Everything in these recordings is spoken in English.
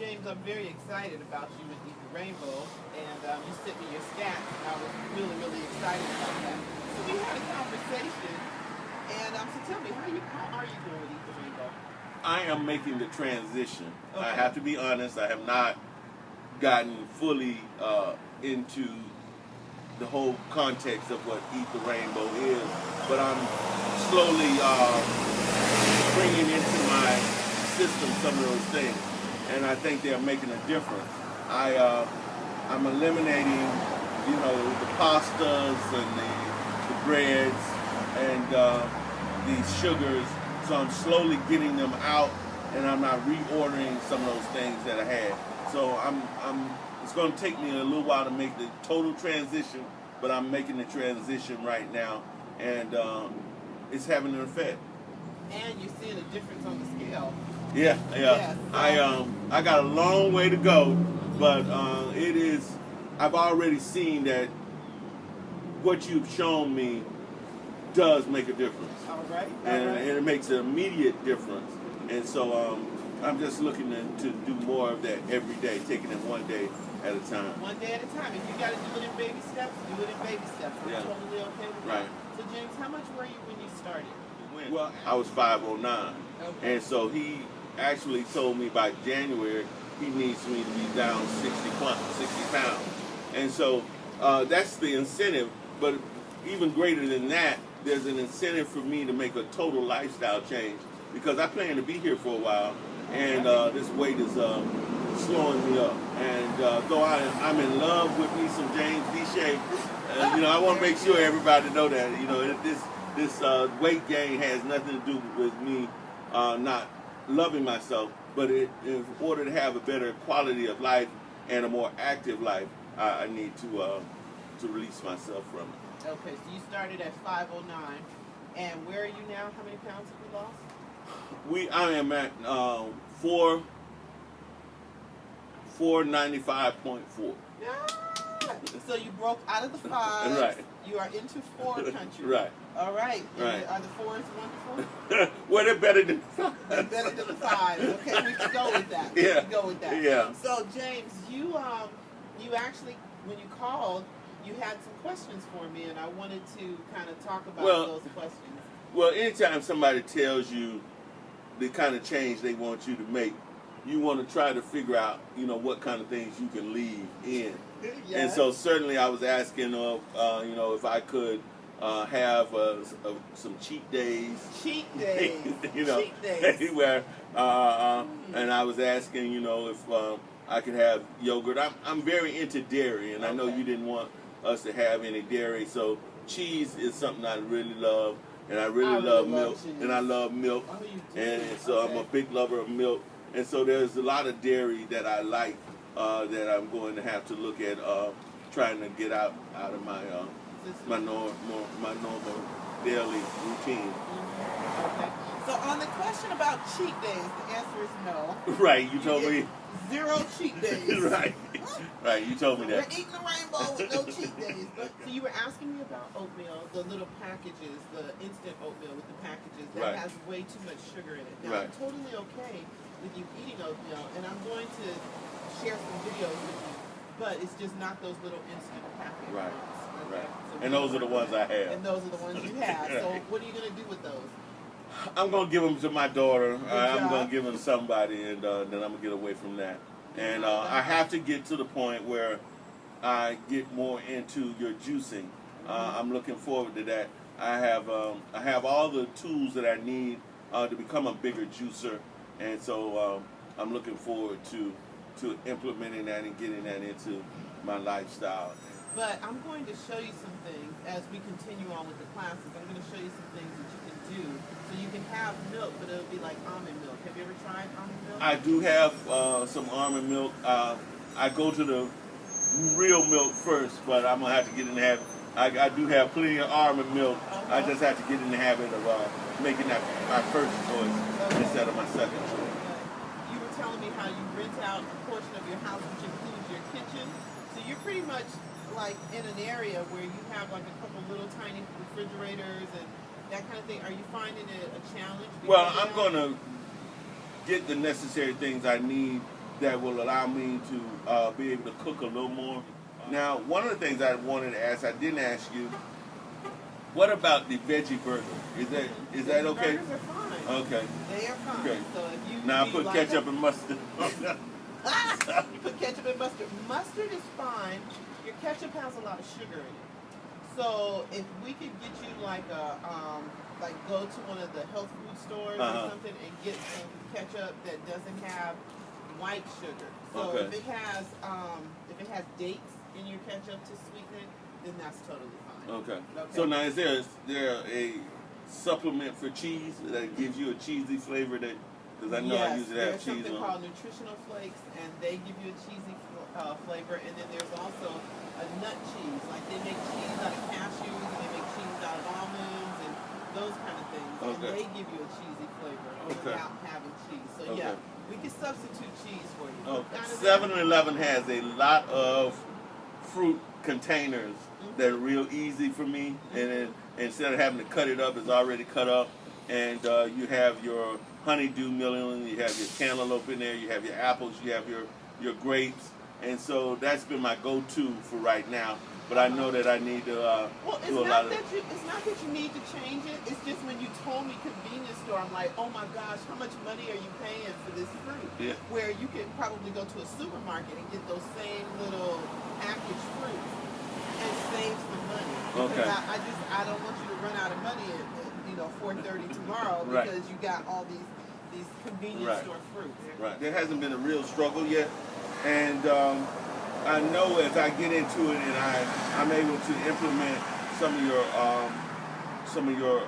James, I'm very excited about you and Eat the Rainbow, and you sent me your stats, and I was really, really excited about that. So we had a conversation, and so tell me, how are you doing with Eat the Rainbow? I am making the transition. Okay. I have to be honest, I have not gotten fully into the whole context of what Eat the Rainbow is, but I'm slowly bringing into my system some of those things, and I think they're making a difference. I'm eliminating, the pastas and the breads and these sugars, so I'm slowly getting them out, and I'm not reordering some of those things that I had. So it's going to take me a little while to make the total transition, but I'm making the transition right now, and it's having an effect. And you're seeing a difference on the scale. Yeah. Yes. I got a long way to go, but I've already seen that what you've shown me does make a difference. All right. And it makes an immediate difference. And so I'm just looking to do more of that every day, taking it one day at a time. One day at a time. If you got to do it in baby steps, do it in baby steps. I'm totally okay with that. Right. So, James, how much were you when you started? Well, I was 509. Okay. And so he actually told me by January he needs me to be down 60 pounds. And so that's the incentive. But even greater than that, there's an incentive for me to make a total lifestyle change, because I plan to be here for a while, and this weight is slowing me up. And though I'm in love with me some James Vichet, I want to make sure everybody know that this weight gain has nothing to do with me not loving myself, but in order to have a better quality of life and a more active life, I need to release myself from it. Okay, so you started at 509, and where are you now? How many pounds have you lost? I am at 495.4. So you broke out of the 5. Right. You are into 4 country. Right. All right. Right. Are the 4s wonderful? Well, they're better than 5. They're better than the 5. Okay, we can go with that. Yeah. We can go with that. Yeah. So James, you actually, when you called, you had some questions for me, and I wanted to kind of talk about those questions. Well, anytime somebody tells you the kind of change they want you to make, you want to try to figure out, what kind of things you can leave in. Yes. And so certainly I was asking, if I could have some cheat days. Cheat days. Cheat days. Where, and I was asking, if I could have yogurt. I'm very into dairy, and I know you didn't want us to have any dairy, so cheese is something I really love, and I really love milk, and I love milk, and so I'm a big lover of milk, and so there's a lot of dairy that I like that I'm going to have to look at trying to get out of my normal daily routine. Okay. So on the question about cheat days, the answer is no. Right, you told me. 0 cheat days. Right. Right, you told me that. We're eating the rainbow with no cheat days. But so you were asking me about oatmeal, the little packages, the instant oatmeal with the packages that has way too much sugar in it. Now I'm totally okay with you eating oatmeal, and I'm going to share some videos with you, but it's just not those little instant packets. Right. Okay? Right. So And those are the ones I have. And those are the ones you have. So what are you going to do with those? I'm going to give them to my daughter. I'm job. going to give them to somebody, and then I'm going to get away from that. And I have to get to the point where I get more into your juicing. I'm looking forward to that. I have all the tools that I need to become a bigger juicer, and so I'm looking forward to implementing that and getting that into my lifestyle. But I'm going to show you some things as we continue on with the classes. I'm going to show you some things that you can do. So you can have milk, but it'll be like almond milk. Have you ever tried almond milk? I do have some almond milk. I go to the real milk first, but I'm going to have to get in the habit. I do have plenty of almond milk. I just have to get in the habit of making that my first choice instead of my second choice. You were telling me how you rent out a portion of your house, which includes your kitchen. So you're pretty much like in an area where you have like a couple little tiny refrigerators and that kind of thing. Are you finding it a challenge? Well, I'm going to get the necessary things I need that will allow me to be able to cook a little more. Now, one of the things I wanted to ask, I didn't ask you, what about the veggie burger? Is that okay? Burgers are fine. Okay. They are fine. Okay. So if you Now I put like ketchup and mustard. you put ketchup and mustard. Mustard is fine. Your ketchup has a lot of sugar in it. So if we could get you like go to one of the health food stores or something and get some ketchup that doesn't have white sugar. So if it has dates in your ketchup to sweeten it, then that's totally fine. Okay. So now is there a supplement for cheese that gives you a cheesy flavor that? Because I know I usually have cheese on. There's something called nutritional flakes, and they give you a cheesy flavor. And then there's also a nut cheese. Like they make cheese out of cashews, and they make cheese out of almonds, and those kind of things. And they give you a cheesy flavor without having cheese. So yeah, we can substitute cheese for you. 7-Eleven has a lot of fruit containers that are real easy for me, and then instead of having to cut it up, it's already cut up. And you have your honeydew melon, you have your cantaloupe in there, you have your apples, you have your grapes, and so that's been my go-to for right now. But I know that I need to do a lot of. It's not that you need to change it. It's just when you told me convenience store, I'm like, oh my gosh, how much money are you paying for this fruit? Yeah. Where you could probably go to a supermarket and get those same little packaged fruits and save some money. Because I don't want you to run out of money at 4:30 tomorrow because you got all these convenience store fruits. Right. There hasn't been a real struggle yet, and I know as I get into it and I'm able to implement some of your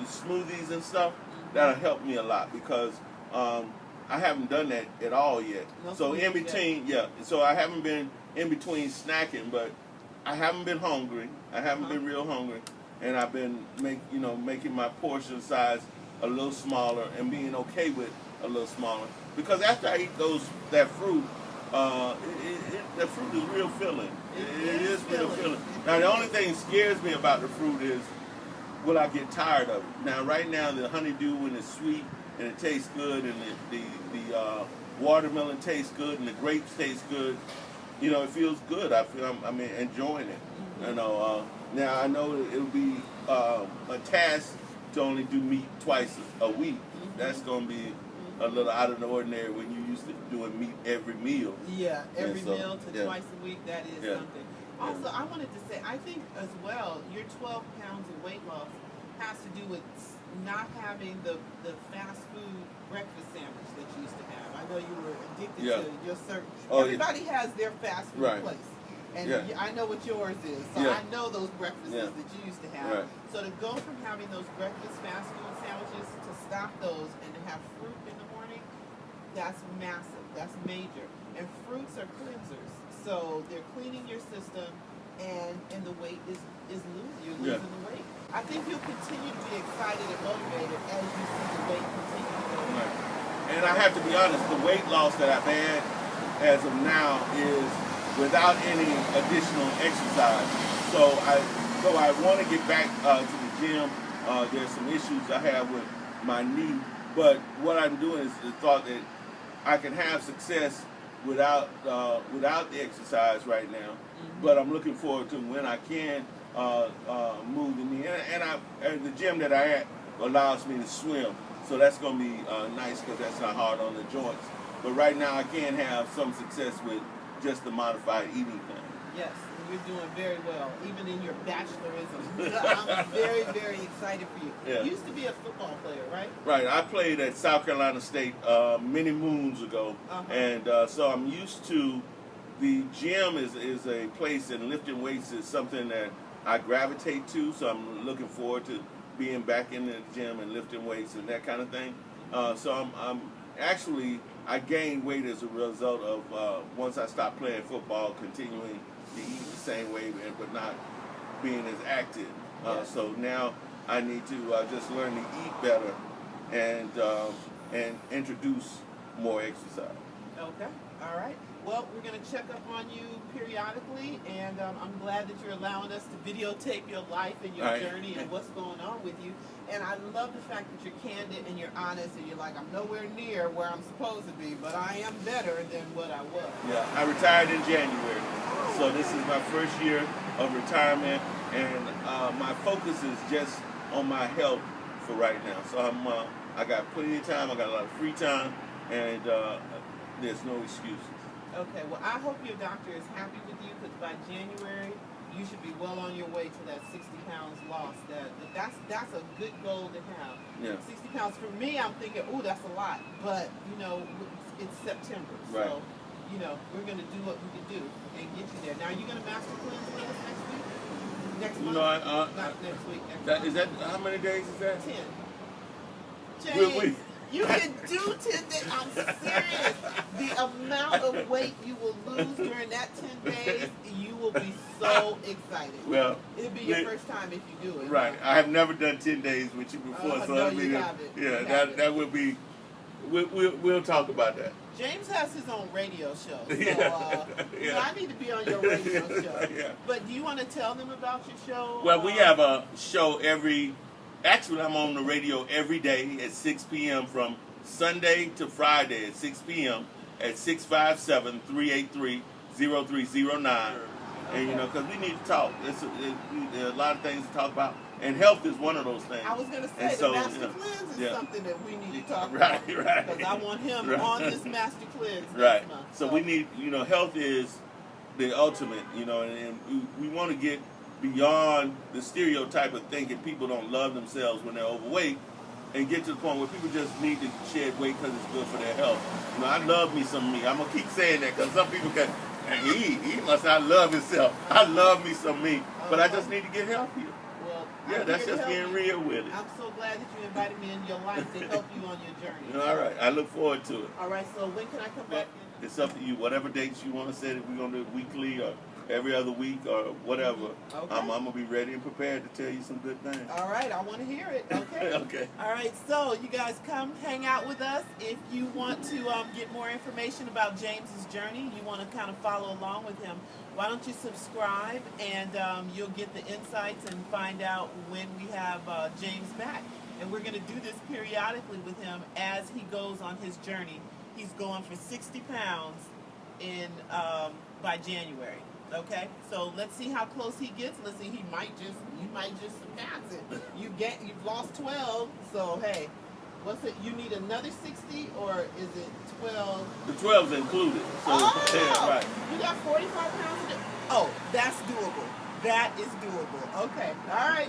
smoothies and stuff, that'll help me a lot because I haven't done that at all yet. So in between, so I haven't been in between snacking, but I haven't been hungry. I haven't been real hungry, and I've been making my portion size a little smaller and being okay with a little smaller because after I eat that fruit. The fruit is real filling. It is real filling. Now the only thing that scares me about the fruit is will I get tired of it? Now right now the honeydew when it's sweet and it tastes good and the watermelon tastes good and the grapes taste good, it feels good. I'm enjoying it. Now I know it'll be a task to only do meat twice a week. That's going to be a little out of the ordinary when you used to doing meat every meal. Yeah, every meal to twice a week, that is something. Also, I wanted to say, I think as well, your 12 pounds of weight loss has to do with not having the fast food breakfast sandwich that you used to have. I know you were addicted to your certain... Everybody has their fast food place. And I know what yours is. So I know those breakfasts that you used to have. So to go from having those breakfast fast food sandwiches to stop those and to have fruit in the morning, that's massive. That's major. And fruits are cleansers. So they're cleaning your system and the weight is losing. You're losing the weight. I think you'll continue to be excited and motivated as you see the weight continue to go down. And I have to be honest, the weight loss that I've had as of now is without any additional exercise. So I want to get back to the gym. There's some issues I have with my knee, but what I'm doing is the thought that I can have success without the exercise right now. But I'm looking forward to when I can move the knee. And the gym that I at allows me to swim, so that's going to be nice because that's not hard on the joints. But right now I can have some success with just the modified eating plan. Yes, you're doing very well, even in your bachelorism. I'm very, very excited for you. Yeah. You used to be a football player, right? Right. I played at South Carolina State many moons ago, and so I'm used to the gym is a place, and lifting weights is something that I gravitate to, so I'm looking forward to being back in the gym and lifting weights and that kind of thing. So I'm actually, I gained weight as a result of once I stopped playing football, continuing to eat the same way, but not being as active. So now I need to just learn to eat better and introduce more exercise. Okay. All right. Well, we're going to check up on you periodically, and I'm glad that you're allowing us to videotape your life and your journey and what's going on with you. And I love the fact that you're candid and you're honest, and you're like, I'm nowhere near where I'm supposed to be, but I am better than what I was. Yeah, I retired in January, so this is my first year of retirement, and my focus is just on my health for right now. So I got plenty of time, I got a lot of free time, and there's no excuses. Okay, well, I hope your doctor is happy with you, because by January, you should be well on your way to that 60 pounds lost. That's a good goal to have. Yeah. 60 pounds for me, I'm thinking, oh, that's a lot. But, you know, it's September. Right. So, you know, we're going to do what we can do and get you there. Now, are you going to master cleanse with us next week? Next month? Not next week. Next month. Is that, how many days is that? 10. James, you can do 10 days. I'm serious. The amount of weight you will lose during that 10 days, you will be so excited. Well, it'll be your first time if you do it. Right. I have never done 10 days with you before, so no, you haven't. Yeah, that would be. We'll talk about that. James has his own radio show, so Yeah. you know, I need to be on your radio show. Yeah. But do you want to tell them about your show? Well, we have a show actually I'm on the radio every day at 6 p.m. from Sunday to Friday at 6 p.m. at 657-383-0309. And, you know, because we need to talk. There are a lot of things to talk about. And health is one of those things. I was going to say, the Master Cleanse is something that we need to talk about. Right. Because I want him on this Master Cleanse next month. So we need, you know, health is the ultimate, you know, and we want to get beyond the stereotype of thinking people don't love themselves when they're overweight, and get to the point where people just need to shed weight because it's good for their health. You know, I love me some me. I'm going to keep saying that because some people can, he must not love himself. I love me some me. But I just need to get healthier. Well, yeah, that's just being real with it. I'm so glad that you invited me in your life to help you on your journey. All right. I look forward to it. All right. So when can I come back in? It's up to you. Whatever dates you want to set, if we're going to do it weekly or every other week or whatever, okay. I'm going to be ready and prepared to tell you some good things. All right. I want to hear it. Okay. Okay. All right. So you guys come hang out with us. If you want to get more information about James's journey, you want to kind of follow along with him, why don't you subscribe, and you'll get the insights and find out when we have James back. And we're going to do this periodically with him as he goes on his journey. He's going for 60 pounds by January. Okay, so let's see how close he gets. Let's see, you might just surpass it. You've lost 12, so hey, what's it? You need another 60, or is it 12? The 12's included. So yeah, right. You got 45 pounds to do. Oh, that's doable. That is doable. Okay, all right.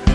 Okay.